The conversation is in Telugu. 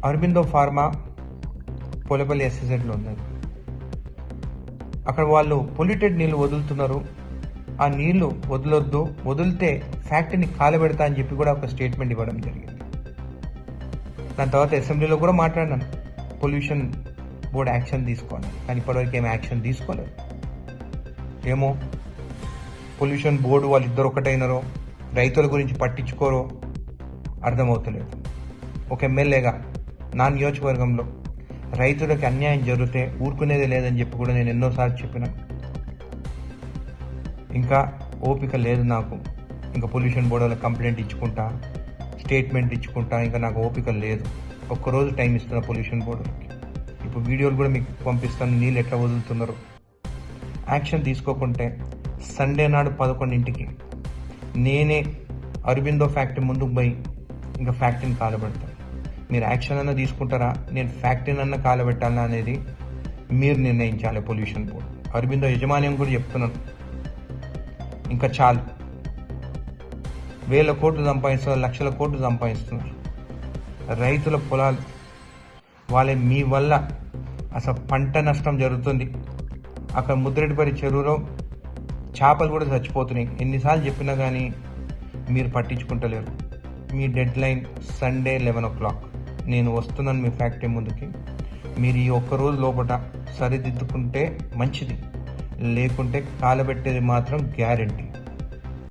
అరబిందో ఫార్మా పోలేపల్లి ఎస్ఎస్ఎడ్లో ఉన్నది. అక్కడ వాళ్ళు పొల్యూటెడ్ నీళ్ళు వదులుతున్నారు. ఆ నీళ్లు వదలొద్దు, వదిలితే ఫ్యాక్టరీని కాలబెడతా అని చెప్పి కూడా ఒక స్టేట్మెంట్ ఇవ్వడం జరిగింది. దాని తర్వాత అసెంబ్లీలో కూడా మాట్లాడినాను, పొల్యూషన్ బోర్డు యాక్షన్ తీసుకోవాలి, కానీ ఇప్పటివరకు ఏమి యాక్షన్ తీసుకోలేదు. ఏమో పొల్యూషన్ బోర్డు వాళ్ళిద్దరు ఒకటైనరో, రైతుల గురించి పట్టించుకోరో అర్థమవుతలేదు. ఒక ఎమ్మెల్యేగా నా నియోజకవర్గంలో రైతులకి అన్యాయం జరిగితే ఊరుకునేది లేదని చెప్పి కూడా నేను ఎన్నోసార్లు చెప్పిన. ఇంకా ఓపిక లేదు నాకు. ఇంకా పొల్యూషన్ బోర్డులో కంప్లైంట్ ఇచ్చుకుంటా, స్టేట్మెంట్ ఇచ్చుకుంటా, ఇంకా నాకు ఓపిక లేదు. ఒక్కరోజు టైం ఇస్తున్నా పొల్యూషన్ బోర్డులకి. ఇప్పుడు వీడియోలు కూడా మీకు పంపిస్తాను, నీళ్ళు ఎట్లా వదులుతున్నారు. యాక్షన్ తీసుకోకుంటే సండే నాడు 11ంటికి నేనే అరబిందో ఫ్యాక్టరీ ముందుకు పోయి ఇంకా ఫ్యాక్టరీని కాలబెడతాను. మీరు యాక్షన్ అన్నా తీసుకుంటారా, నేను ఫ్యాక్టరీని అన్నా కాలబెట్టాలా అనేది మీరు నిర్ణయించాలి. పొల్యూషన్ బోర్డు అరబిందో యజమాన్యం కూడా చెప్తున్నాను, ఇంకా చాలు. 1000 కోట్లు సంపాదిస్తున్నారు, లక్షల కోట్లు సంపాదిస్తున్నారు. రైతుల పొలాలు మీ వల్ల అసలు పంట నష్టం జరుగుతుంది. అక్కడ ముద్రెడ్డిపల్లి చెరువులో చేపలు కూడా చచ్చిపోతున్నాయి. ఎన్నిసార్లు చెప్పినా కానీ మీరు పట్టించుకుంటలేరు. మీ డెడ్ లైన్ సండే 11 o'clock. నేను వస్తున్నాను మీ ఫ్యాక్టరీ ముందుకి. మీరు ఈ ఒక్కరోజు లోపల సరిదిద్దుకుంటే మంచిది, లేకుంటే కాలబెట్టేది మాత్రం గ్యారెంటీ.